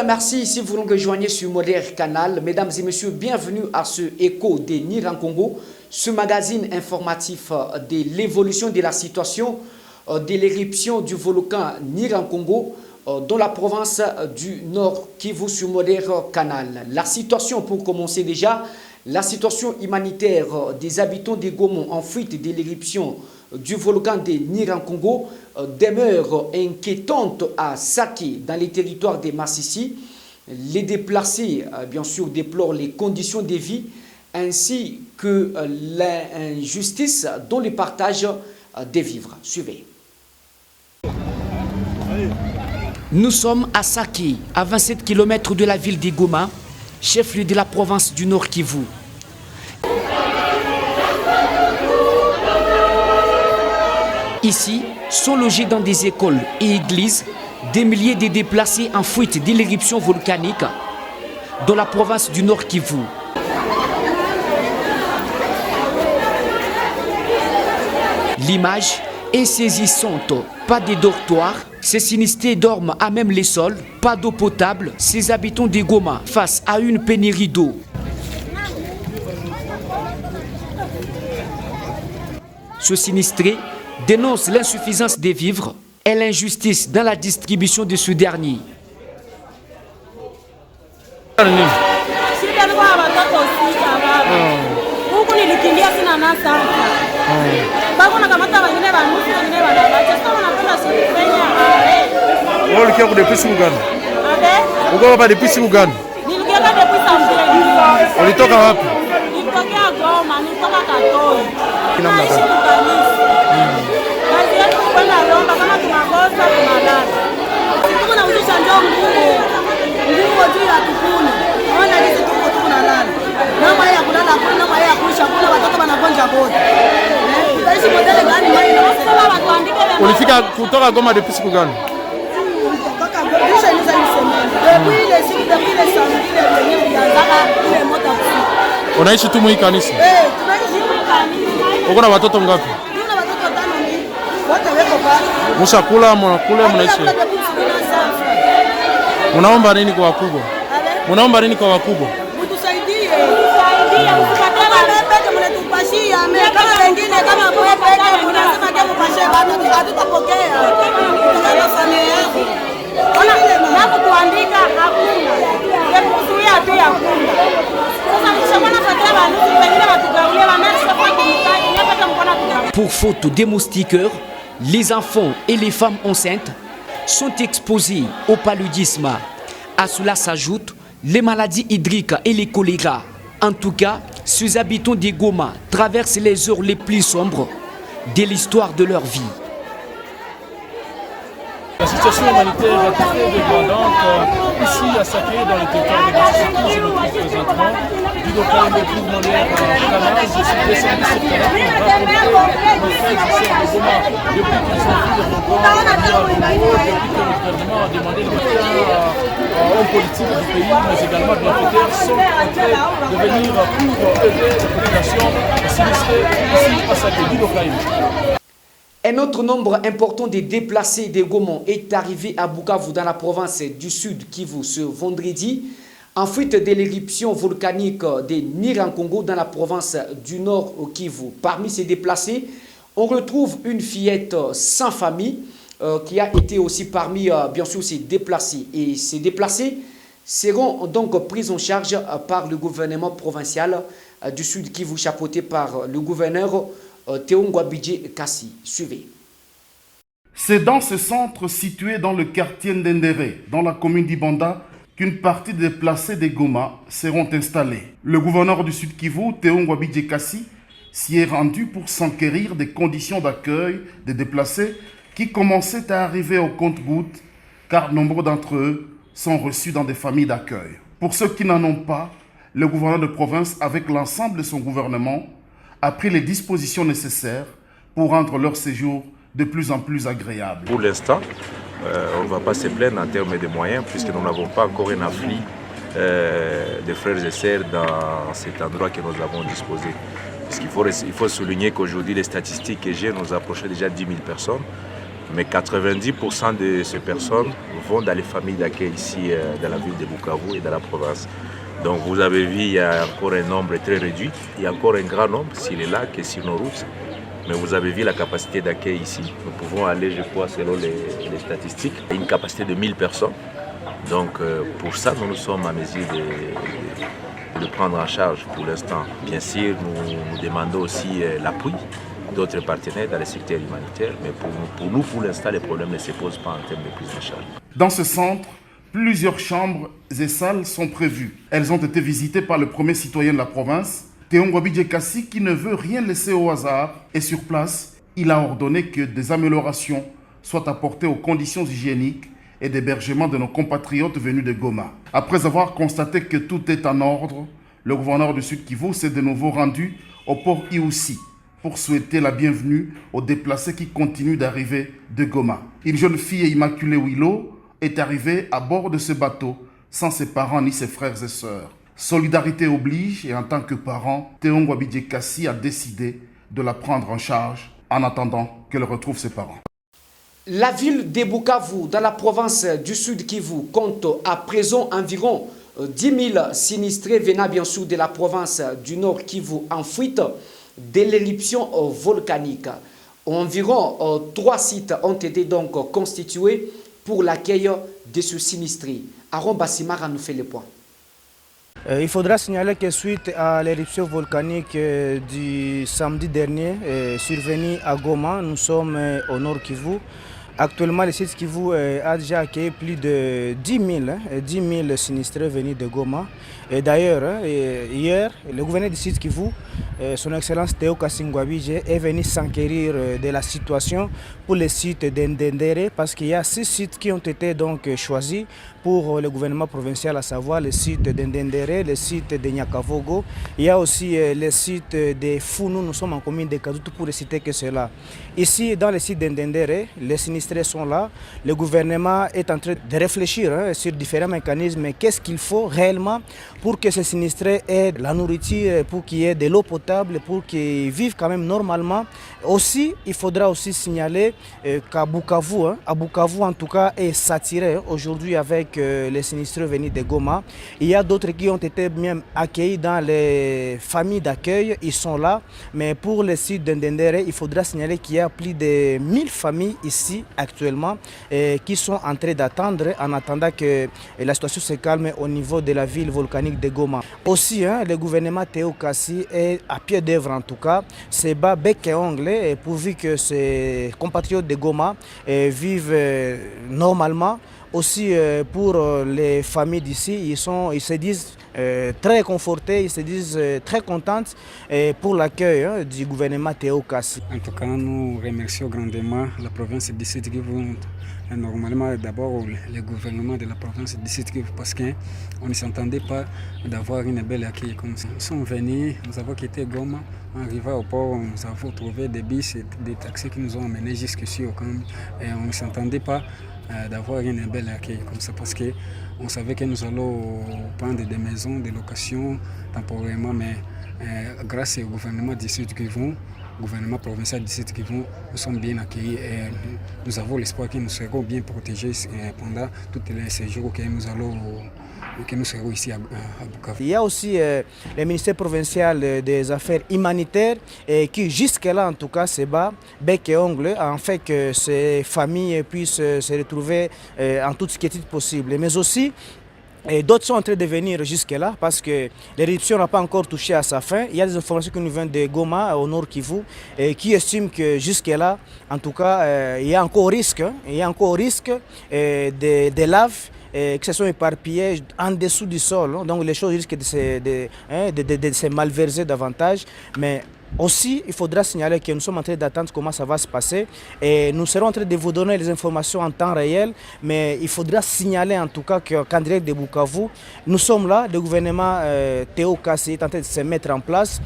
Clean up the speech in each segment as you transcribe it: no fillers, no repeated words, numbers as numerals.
merci si vous nous rejoignez sur Modèle Canal. Mesdames et messieurs, bienvenue à ce Écho de Nirankongo, ce magazine informatif de l'évolution de la situation de l'éruption du volcan Nirankongo dans la province du Nord Kivu sur Modèle Canal. La situation, pour commencer déjà, la situation humanitaire des habitants de Goma en fuite de l'éruption du volcan de Nirankongo demeure inquiétante à Saké, dans les territoires de Massissi. Les déplacés, bien sûr, déplorent les conditions de vie ainsi que l'injustice dans le partage des vivres. Suivez. Nous sommes à Saké, à 27 km de la ville de Goma, chef-lieu de la province du Nord Kivu. Ici, sont logés dans des écoles et églises des milliers de déplacés en fuite de l'éruption volcanique dans la province du Nord Kivu. L'image est saisissante. Pas de dortoirs, ces sinistrés dorment à même les sols, pas d'eau potable, ces habitants de Goma face à une pénurie d'eau. Ce sinistré dénonce l'insuffisance des vivres et l'injustice dans la distribution de ce dernier. Ulifika kutoka Goma depuis siku gani? Unaishi tu mwi kanisa? Uko na watoto ngapi? Mshakula mnakula mnaishi? Munaomba nini kwa wakubwa? Munaomba nini kwa wakubwa? Mtusaidie. Mnatupashia kama wengine kama kwa peke mnasema kama mpashie watu hatutapokea. Kama familia yako. Na kuandika hakuna. Kuzuia tu hakuna. Sasa mshawana fatira watu wengine watugaulia wameisha kwa kumtaji napata mkono kugawa. Pour faute des moustiquaires, les enfants et les femmes enceintes sont exposés au paludisme. À cela s'ajoutent les maladies hydriques et les choléra. En tout cas, ces habitants de Goma traversent les heures les plus sombres de l'histoire de leur vie. La situation humanitaire est très dégradante ici à Saké, dans le territoire de Massissi. Je me trouve présentement du local de Club Modèle Canal. Je suis descendu sur terrain pour rencontrer nos frères et sœurs de Goma depuis qu'ils ont vu le volcan Nirankongo, depuis que le gouvernement a demandé le maintien aux politiques du pays, mais également bienfaiteurs, sont en train de venir pour aider la population sinistrée ici à Saké, du local. Un autre nombre important de déplacés de Goma est arrivé à Bukavu dans la province du Sud Kivu ce vendredi en fuite de l'éruption volcanique de Nirankongo dans la province du Nord Kivu. Parmi ces déplacés, on retrouve une fillette sans famille qui a été aussi parmi bien sûr ces déplacés. Et ces déplacés seront donc pris en charge par le gouvernement provincial du Sud Kivu chapeauté par le gouverneur Théongwabidje Kassi. Suivez. C'est dans ce centre situé dans le quartier Ndendere, dans la commune d'Ibanda, qu'une partie des déplacés de Goma seront installés. Le gouverneur du Sud Kivu, Théongwabidje Kassi, s'y est rendu pour s'enquérir des conditions d'accueil des déplacés qui commençaient à arriver au compte-gouttes, car nombreux d'entre eux sont reçus dans des familles d'accueil. Pour ceux qui n'en ont pas, le gouverneur de province, avec l'ensemble de son gouvernement, a pris les dispositions nécessaires pour rendre leur séjour de plus en plus agréable. Pour l'instant, on ne va pas se plaindre en termes de moyens puisque nous n'avons pas encore un afflux de frères et sœurs dans cet endroit que nous avons disposé. Parce qu'il faut souligner qu'aujourd'hui, les statistiques que j'ai nous approchaient déjà 10 000 personnes. Mais 90% de ces personnes vont dans les familles d'accueil ici dans la ville de Bukavu et dans la province. Donc vous avez vu, il y a encore un nombre très réduit. Il y a encore un grand nombre sur les lacs et sur nos routes. Mais vous avez vu la capacité d'accueil ici. Nous pouvons aller, je crois, selon les statistiques, à une capacité de 1000 personnes. Donc pour ça, nous sommes à mesure de prendre en charge pour l'instant. Bien sûr, nous demandons aussi l'appui d'autres partenaires dans le secteur humanitaire, mais pour nous, pour l'instant, les problèmes ne se posent pas en termes de prise en charge. Dans ce centre, plusieurs chambres et salles sont prévues. Elles ont été visitées par le premier citoyen de la province, Théon Kassi, qui ne veut rien laisser au hasard. Et sur place, il a ordonné que des améliorations soient apportées aux conditions hygiéniques et d'hébergement de nos compatriotes venus de Goma. Après avoir constaté que tout est en ordre, le gouverneur du Sud Kivu s'est de nouveau rendu au port Iousi pour souhaiter la bienvenue aux déplacés qui continuent d'arriver de Goma. Une jeune fille immaculée Willow est arrivée à bord de ce bateau sans ses parents ni ses frères et sœurs. Solidarité oblige et en tant que parent, Théon Kassi a décidé de la prendre en charge en attendant qu'elle retrouve ses parents. La ville de Bukavu, dans la province du Sud Kivu, compte à présent environ 10 000 sinistrés venant bien sûr de la province du Nord Kivu en fuite de l'éruption volcanique. Environ 3 sites ont été donc constitués pour l'accueil de ce sinistré. Aaron Bassimara nous fait le point. Il faudra signaler que suite à l'éruption volcanique du samedi dernier survenue à Goma, nous sommes au Nord Kivu. Actuellement, le site Kivu a déjà accueilli plus de 10 000 sinistrés venus de Goma. Et d'ailleurs, hier, le gouverneur du site Kivu, son Excellence Théo Kassi est venu s'enquérir de la situation pour le site d'Endendere parce qu'il y a 6 sites qui ont été donc choisis pour le gouvernement provincial, à savoir le site d'Endendere, le site de Nyakavogo. Il y a aussi le site de Founou, nous sommes en commune de Kadutu pour ne citer que cela. Ici, dans le site d'Endendere, les sinistrés sont là. Le gouvernement est en train de réfléchir sur différents mécanismes. Qu'est-ce qu'il faut réellement pour que ces sinistrés aient de la nourriture, pour qu'il y ait de l'eau potable, pour qu'ils vivent quand même normalement. Aussi, il faudra aussi signaler qu'à Bukavu, en tout cas, est saturé aujourd'hui avec les sinistrés venus de Goma. Il y a d'autres qui ont été même accueillis dans les familles d'accueil. Ils sont là. Mais pour le site d'Endendere, il faudra signaler qu'il y a plus de 1000 familles ici actuellement qui sont en train d'attendre en attendant que la situation se calme au niveau de la ville volcanique de Goma. Aussi, le gouvernement Théo Kassi est à pied d'œuvre en tout cas. C'est bas bec et ongle pourvu que ces compatriotes de Goma vivent normalement. Aussi pour les familles d'ici, ils se disent très confortés, ils se disent très contentes pour l'accueil du gouvernement Théo Kassi. En tout cas, nous remercions grandement la province du Sud Kivu. Normalement, d'abord le gouvernement de la province du Sud Kivu parce qu'on ne s'entendait pas d'avoir une belle accueil comme ça. Nous sommes venus, nous avons quitté Goma, en arrivant au port, nous avons trouvé des bus et des taxis qui nous ont emmenés jusqu'ici au camp. Et on ne s'entendait pas d'avoir une belle accueil comme ça parce qu'on savait que nous allons prendre des maisons de location temporairement, mais grâce au gouvernement du Sud Kivu, gouvernement provincial du Sud Kivu, nous sommes bien accueillis et nous avons l'espoir que nous serons bien protégés pendant tous les séjours que nous serons ici à Bukavu. Il y a aussi le ministère provincial des Affaires humanitaires qui jusque-là en tout cas se bat bec et ongle en fait que ces familles puissent se retrouver en toute quiétude possible. Mais aussi et d'autres sont en train de venir jusque-là parce que l'éruption n'a pas encore touché à sa fin. Il y a des informations qui nous viennent de Goma, au Nord Kivu, qui estiment que jusque-là, en tout cas, il y a encore risque, de lave qui se sont éparpillés en dessous du sol. Donc les choses risquent de se malverser davantage. Mais aussi, il faudra signaler que nous sommes en train d'attendre comment ça va se passer et nous serons en train de vous donner les informations en temps réel, mais il faudra signaler en tout cas qu'en direct de Bukavu, nous sommes là, le gouvernement Théo Kassi est en train de se mettre en place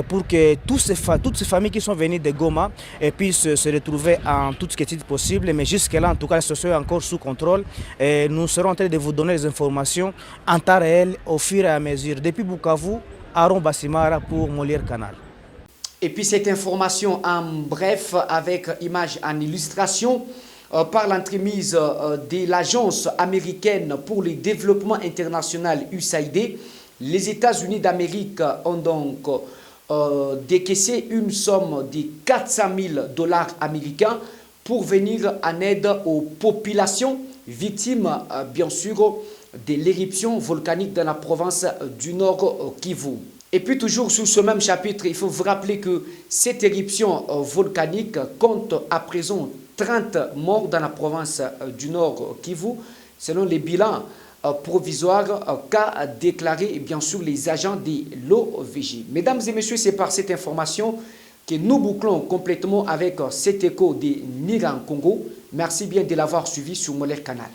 pour que toutes ces familles qui sont venues de Goma puissent se retrouver en toute quiétude possible, mais jusque-là, en tout cas, la situation est encore sous contrôle et nous serons en train de vous donner les informations en temps réel au fur et à mesure. Depuis Bukavu, Aaron Bassimara pour Molière Canal. Et puis cette information en bref, avec image en illustration, par l'entremise de l'Agence américaine pour le développement international USAID, les États-Unis d'Amérique ont donc décaissé une somme de 400 000 $ américains pour venir en aide aux populations victimes, bien sûr, de l'éruption volcanique dans la province du Nord Kivu. Et puis toujours sur ce même chapitre, il faut vous rappeler que cette éruption volcanique compte à présent 30 morts dans la province du Nord Kivu, selon les bilans provisoires qu'a déclaré bien sûr les agents de l'OVG. Mesdames et messieurs, c'est par cette information que nous bouclons complètement avec cet écho de Nirankongo. Merci bien de l'avoir suivi sur Moler Canal.